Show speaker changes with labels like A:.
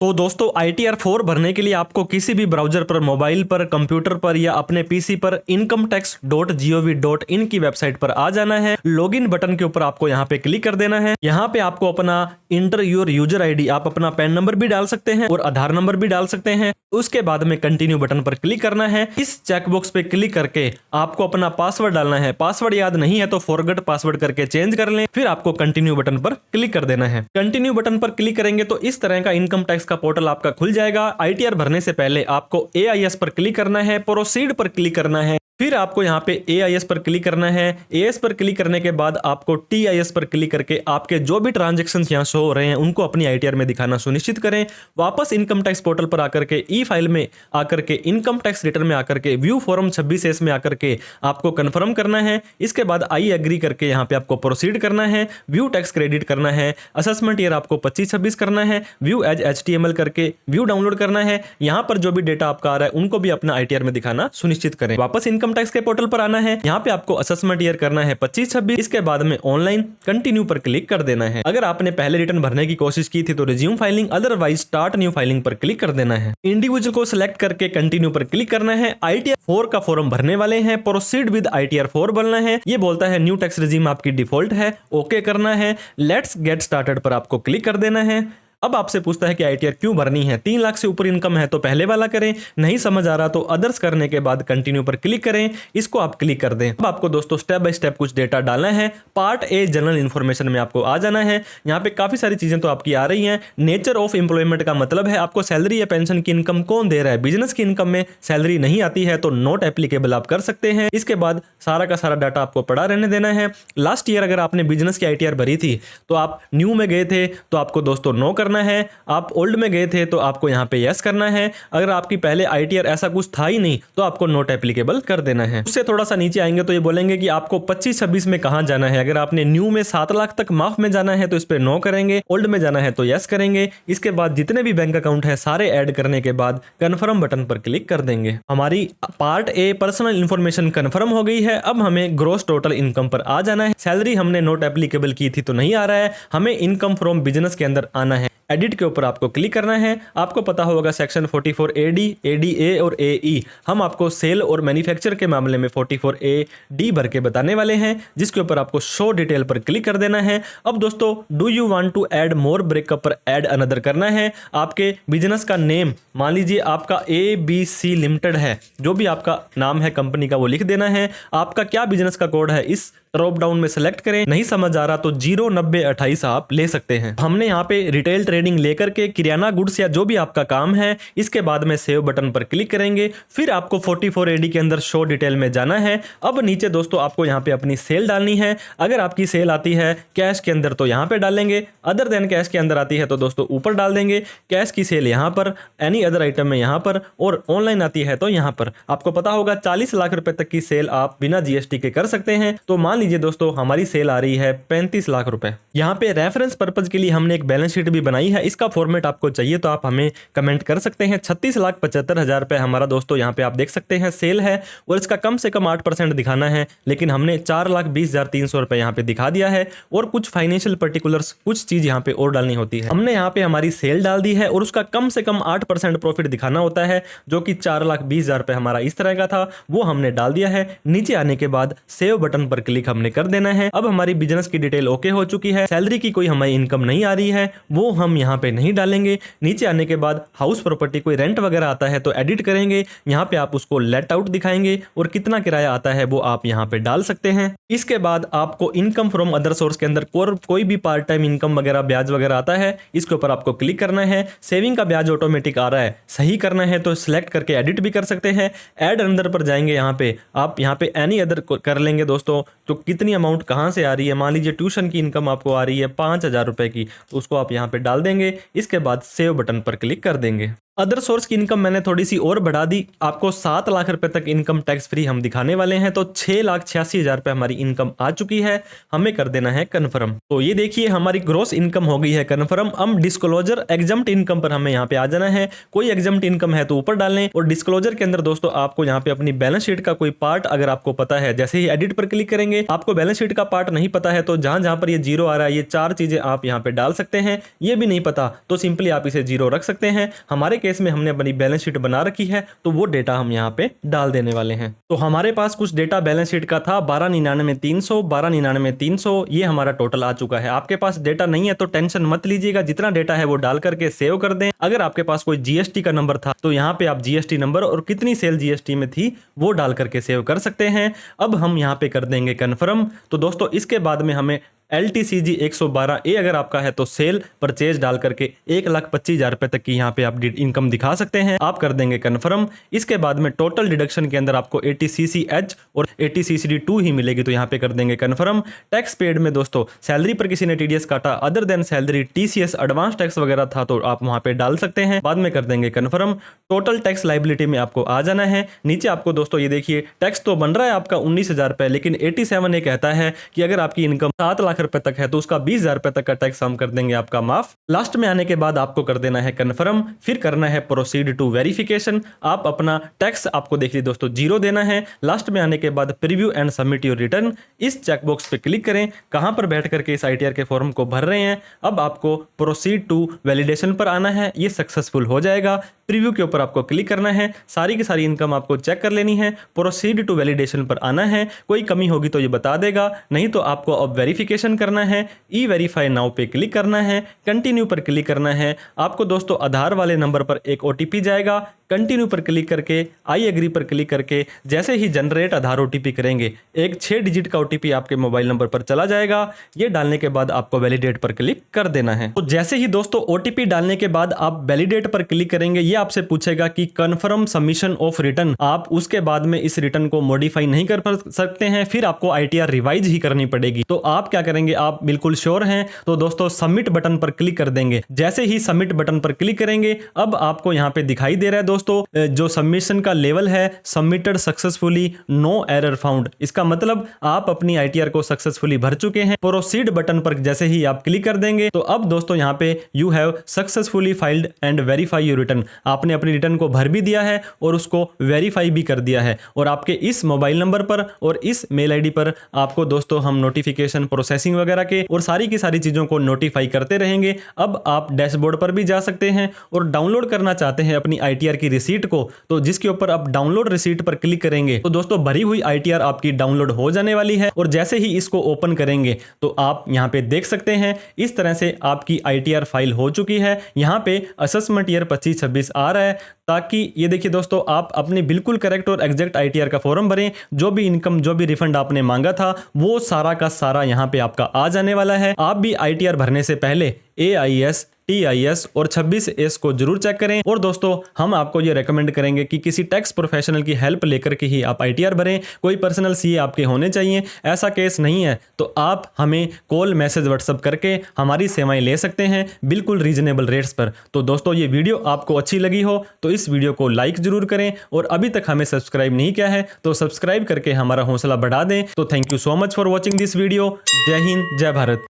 A: तो दोस्तों ITR 4 भरने के लिए आपको किसी भी ब्राउजर पर, मोबाइल पर, कंप्यूटर पर या अपने पीसी पर incometax.gov.in की वेबसाइट पर आ जाना है। लॉगिन बटन के ऊपर आपको यहाँ पे क्लिक कर देना है। यहाँ पे आपको अपना इंटर योर यूजर आईडी, आप अपना पैन नंबर भी डाल सकते हैं और आधार नंबर भी डाल सकते हैं। उसके बाद में कंटिन्यू बटन पर क्लिक करना है। इस चेकबॉक्स पे क्लिक करके आपको अपना पासवर्ड डालना है। पासवर्ड याद नहीं है तो फॉरगेट पासवर्ड करके चेंज कर लें। फिर आपको कंटिन्यू बटन पर क्लिक कर देना है। कंटिन्यू बटन पर क्लिक करेंगे तो इस तरह का इनकम टैक्स का पोर्टल आपका खुल जाएगा। ITR भरने से पहले आपको AIS पर क्लिक करना है, प्रोसीड पर क्लिक करना है, फिर आपको यहाँ पे AIS पर क्लिक करना है। AIS पर क्लिक करने के बाद आपको TIS पर क्लिक करके आपके जो भी ट्रांजेक्शन यहाँ शो हो रहे हैं उनको अपनी ITR में दिखाना सुनिश्चित करें। वापस इनकम टैक्स पोर्टल पर आकर के ई फाइल में आकर के इनकम टैक्स रिटर्न में आकर के व्यू फॉर्म 26S में आकर के आपको कंफर्म करना है। इसके बाद आई एग्री करके यहाँ पे आपको प्रोसीड करना है, व्यू टैक्स क्रेडिट करना है, असेसमेंट ईयर आपको 25-26 करना है, व्यू एज HTML करके व्यू डाउनलोड करना है। यहाँ पर जो भी डेटा आपका आ रहा है उनको भी अपना ITR में दिखाना सुनिश्चित करें। वापस इनकम टैक्स के पोर्टल पर आना है। यहाँ पे आपको असेसमेंट ईयर करना है 25-26। इसके बाद में ऑनलाइन कंटिन्यू पर क्लिक कर देना है। अगर आपने पहले रिटर्न भरने की कोशिश की थी तो resume filing, otherwise start new filing पर क्लिक कर देना है। इंडिविजुअल को सिलेक्ट करके कंटिन्यू पर क्लिक करना है। ITR 4 का फॉर्म भरने वाले हैं, प्रोसीड विद ITR 4 बोलना है। ये बोलता है न्यू टैक्स रिजीम आपकी डिफॉल्ट है, ओके करना है। लेट्स गेट स्टार्टेड पर आपको क्लिक कर देना है। अब आपसे पूछता है कि ITR क्यों भरनी है। 3 लाख से ऊपर इनकम है तो पहले वाला करें, नहीं समझ आ रहा तो अदर्स करने के बाद कंटिन्यू पर क्लिक करें। इसको आप क्लिक कर दें। अब आपको दोस्तों स्टेप बाय स्टेप कुछ डेटा डालना है। पार्ट A जनरल इन्फॉर्मेशन में आपको आ जाना है। यहाँ पे काफी सारी चीजें तो आपकी आ रही हैं। नेचर ऑफ एम्प्लॉयमेंट का मतलब है आपको सैलरी या पेंशन की इनकम कौन दे रहा है। बिजनेस की इनकम में सैलरी नहीं आती है तो नॉट एप्लीकेबल आप कर सकते हैं। इसके बाद सारा का सारा डाटा आपको पड़ा रहने देना है। लास्ट ईयर अगर आपने बिजनेस की ITR भरी थी तो आप न्यू में गए थे तो आपको दोस्तों नो करना है। आप ओल्ड में गए थे तो आपको यहाँ पे यस करना है। अगर आपकी पहले ITR ऐसा कुछ था ही नहीं तो आपको नॉट एप्लीकेबल कर देना है। उससे थोड़ा सा नीचे आएंगे तो ये बोलेंगे कि आपको 25-26 में कहां जाना है। अगर आपने न्यू में 7 लाख तक माफ में जाना है तो इस पे नो करेंगे, ओल्ड में जाना है तो यस करेंगे। इसके बाद जितने भी बैंक अकाउंट है सारे ऐड करने के बाद कन्फर्म बटन पर क्लिक कर देंगे। हमारी part A personal information confirm हो गई है। अब हमें ग्रॉस टोटल इनकम पर आ जाना है। सैलरी हमने नॉट एप्लीकेबल की थी तो नहीं आ रहा है, हमें इनकम फ्रॉम बिजनेस के अंदर आना है। एडिट के ऊपर आपको क्लिक करना है। आपको पता होगा सेक्शन 44AD, ADA और AE हम आपको सेल और मैन्युफैक्चर के मामले में 44AD भर के बताने वाले हैं, जिसके ऊपर आपको शो डिटेल पर क्लिक कर देना है। अब दोस्तों do you want to add more breakup पर ऐड अनदर करना है। आपके बिजनेस का नेम मान लीजिए आपका ABC लिमिटेड है, जो भी आपका नाम है कंपनी का वो लिख देना है। आपका क्या बिजनेस का कोड है इस ड्रॉप डाउन में सेलेक्ट करें। नहीं समझ आ रहा तो 09028 आप ले सकते हैं। हमने यहाँ पे रिटेल ट्रेडिंग लेकर के किराना गुड्स या जो भी आपका काम है, इसके बाद में सेव बटन पर क्लिक करेंगे। फिर आपको 44AD के अंदर शो डिटेल में जाना है। अब नीचे दोस्तों आपको यहाँ पे अपनी सेल डालनी है। अगर आपकी सेल आती है कैश के अंदर तो यहाँ पे डालेंगे, अदर देन कैश के अंदर आती है तो दोस्तों ऊपर डाल देंगे। कैश की सेल यहाँ पर, एनी अदर आइटम में यहाँ पर, और ऑनलाइन आती है तो यहाँ पर। आपको पता होगा 40 लाख रुपए तक की सेल आप बिना GST के कर सकते हैं। तो मान लीजिए दोस्तों हमारी सेल आ रही है 35 लाख रुपए। यहाँ पे रेफरेंस पर्पज के लिए हमने एक बैलेंस शीट भी बनाई है। इसका फॉर्मेट आपको चाहिए तो आप हमें कमेंट कर सकते हैं। 36,75,000 रुपए हमारा दोस्तों यहाँ पे आप देख सकते हैं सेल है, और इसका कम से कम 8% दिखाना है, लेकिन हमने 4,20,300 रुपए यहाँ पे दिखा दिया है। और कुछ फाइनेंशियल पर्टिकुलर्स, कुछ चीज यहाँ पे और डालनी होती है। हमने यहाँ पे हमारी सेल डाल दी है और उसका कम से कम 8% प्रॉफिट दिखाना होता है, जो कि 4,20,000 रुपए हमारा इस तरह का था, वो हमने डाल दिया है। नीचे आने के बाद सेव बटन पर क्लिक हमने कर देना है। अब हमारी बिजनेस की डिटेल ओके हो चुकी है। सैलरी की कोई हमारी इनकम नहीं आ रही है, वो हम यहाँ पे नहीं डालेंगे। नीचे आने के बाद हाउस प्रॉपर्टी कोई रेंट वगैरह आता है तो एडिट करेंगे। यहाँ पे आप उसको लेट आउट दिखाएंगे और कितना किराया आता है वो आप यहाँ पे डाल सकते हैं। इसके बाद आपको इनकम फ्रॉम अदर सोर्स के अंदर कोई भी पार्ट टाइम इनकम वगैरह ब्याज वगैरह आता है, इसके ऊपर आपको क्लिक करना है। सेविंग का ब्याज ऑटोमेटिक आ रहा है, सही करना है तो सिलेक्ट करके एडिट भी कर सकते हैं। एड अंदर पर जाएंगे, यहाँ पे आप यहाँ पे एनी अदर कर लेंगे दोस्तों। तो कितनी अमाउंट कहाँ से आ रही है, मान लीजिए ट्यूशन की इनकम आपको आ रही है 5,000 रुपए की, तो उसको आप यहाँ पे डाल देंगे। इसके बाद सेव बटन पर क्लिक कर देंगे। अदर सोर्स की इनकम मैंने थोड़ी सी और बढ़ा दी, आपको 7 लाख रुपए तक इनकम टैक्स फ्री हम दिखाने वाले हैं। तो 6,86,000 रुपए हमारी इनकम आ चुकी है, हमें कर देना है कन्फर्म। तो ये देखिए हमारी ग्रॉस इनकम हो गई है कन्फर्म। हम डिस्क्लोजर एग्जम्प्ट इनकम पर हमें यहाँ पे आ जाना है। कोई एग्जम्प्ट इनकम है तो ऊपर डालें, और डिस्क्लोजर के अंदर दोस्तों आपको यहाँ पे अपनी बैलेंस शीट का कोई पार्ट अगर आपको पता है, जैसे ही एडिट पर क्लिक करेंगे, आपको बैलेंस शीट का पार्ट नहीं पता है तो जहां जहां पर ये जीरो आ रहा है, ये 4 चीजें आप यहाँ पे डाल सकते हैं। ये भी नहीं पता तो सिंपली आप इसे जीरो रख सकते हैं। हमारे केस में हमने अपनी बैलेंस शीट बना रखी है तो वो डेटा हम यहाँ पे डाल देने वाले हैं। तो हमारे पास कुछ डेटा बैलेंस शीट का था 12,99,300, 12,99,300, ये हमारा टोटल आ चुका है। आपके पास डेटा नहीं है तो टेंशन मत लीजिएगा, जितना डेटा है वो डाल करके सेव कर दें। अगर आपके पास कोई जीएसटी का नंबर था तो यहाँ पे आप जीएसटी नंबर और कितनी सेल जीएसटी में थी वो डाल करके सेव कर सकते हैं। अब हम यहाँ पे कर देंगे कन्फर्म। तो दोस्तों इसके बाद में हमें LTCG 112A अगर आपका है तो सेल परचेज डाल करके 1,25,000 रुपए तक की यहाँ पे आप इनकम दिखा सकते हैं। आप कर देंगे कन्फर्म। इसके बाद में टोटल डिडक्शन के अंदर आपको 80CCH और 80CCD2 ही मिलेगी, तो यहाँ पे कर देंगे कन्फर्म। टैक्स पेड में दोस्तों सैलरी पर किसी ने TDS काटा other than salary, TCS, advance tax वगैरह था तो आप वहां पे डाल सकते हैं, बाद में कर देंगे कन्फर्म। टोटल टैक्स लाइबिलिटी में आपको आ जाना है। नीचे आपको दोस्तों ये देखिए टैक्स तो बन रहा है आपका 19,000 रुपए, लेकिन 87 ये कहता है कि अगर आपकी इनकम 7 लाख रुपए तक है तो उसका 20,000 रुपए तक का टैक्स हम कर देंगे आपका माफ। लास्ट में आने के बाद आपको कर देना है कन्फर्म, फिर करना है प्रोसीड टू वेरिफिकेशन। आप अपना टैक्स आपको देखिए दोस्तों 0 देना है। लास्ट में आने के बाद preview and submit your return, इस चेकबॉक्स पे क्लिक करें, कहां पर बैठ करके इस ITR के फॉर्म को भर रहे हैं। अब आपको प्रोसीड टू वैलिडेशन पर आना है, ये सक्सेसफुल हो जाएगा। प्रीव्यू के ऊपर आपको क्लिक करना है, सारी की सारी इनकम आपको चेक कर लेनी है। प्रोसीड टू वैलिडेशन पर आना है, कोई कमी होगी तो ये बता देगा, नहीं तो आपको अब वेरिफिकेशन करना है। ई वेरीफाई नाउ पे क्लिक करना है, कंटिन्यू पर क्लिक करना है। आपको दोस्तों आधार वाले नंबर पर एक OTP जाएगा, कंटिन्यू पर क्लिक करके आई एग्री पर क्लिक करके जैसे ही जनरेट आधार OTP करेंगे, एक 6 डिजिट का OTP आपके मोबाइल नंबर पर चला जाएगा। ये डालने के बाद आपको वैलिडेट पर क्लिक कर देना है। तो जैसे ही दोस्तों OTP डालने के बाद आप वैलिडेट पर क्लिक करेंगे, ये आपसे पूछेगा कि कन्फर्म सबमिशन ऑफ रिटर्न। आप उसके बाद में इस रिटर्न को मॉडिफाई नहीं कर सकते हैं, फिर आपको ITR रिवाइज ही करनी पड़ेगी। तो आप क्या करेंगे, आप बिल्कुल श्योर हैं तो दोस्तों सबमिट बटन पर क्लिक कर देंगे। जैसे ही सबमिट बटन पर क्लिक करेंगे, अब आपको यहां पे दिखाई दे रहा है दोस्तों जो सबमिशन का लेवल है, submitted successfully, no error found. इसका मतलब आप अपनी ITR को सक्सेसफुली भर चुके हैं। प्रोसीड बटन पर जैसे ही आप क्लिक कर देंगे तो अब दोस्तों यहां पे you have successfully filed and verify your return, आपने अपनी रिटर्न को भर भी दिया है और उसको वेरीफाई भी कर दिया है। और आपके इस मोबाइल नंबर पर और इस मेल ID पर आपको दोस्तों हम नोटिफिकेशन, प्रोसेसिंग वगैरह के और सारी की सारी चीजों को नोटिफाई करते रहेंगे। अब आप डैशबोर्ड पर भी जा सकते हैं और डाउनलोड करना चाहते हैं अपनी ITR की रिसीट को, तो जिसके ऊपर आप डाउनलोड रिसीट पर क्लिक करेंगे तो दोस्तों भरी हुई ITR आपकी डाउनलोड हो जाने वाली है। और जैसे ही इसको ओपन करेंगे तो आप यहां पे देख सकते हैं इस तरह से आपकी ITR फाइल हो चुकी है। यहां पे असेसमेंट ईयर 25-26 आ रहा है, ताकि ये देखिए दोस्तों आप अपनी बिल्कुल करेक्ट और एग्जैक्ट ITR का फॉर्म भरें। जो भी इनकम, जो भी रिफंड आपने मांगा था वो सारा का सारा यहाँ पे आपका आ जाने वाला है। आप भी ITR भरने से पहले AIS, TIS और 26S को जरूर चेक करें। और दोस्तों हम आपको ये रेकमेंड करेंगे कि किसी टैक्स प्रोफेशनल की हेल्प लेकर के ही आप ITR भरें। कोई पर्सनल CA आपके होने चाहिए, ऐसा केस नहीं है तो आप हमें कॉल, मैसेज, व्हाट्सअप करके हमारी सेवाएं ले सकते हैं बिल्कुल रीजनेबल रेट्स पर। तो दोस्तों ये वीडियो आपको अच्छी लगी हो तो इस वीडियो को लाइक जरूर करें, और अभी तक हमें सब्सक्राइब नहीं किया है तो सब्सक्राइब करके हमारा हौसला बढ़ा दें। तो thank you so much for watching this video. जय हिंद, जय भारत।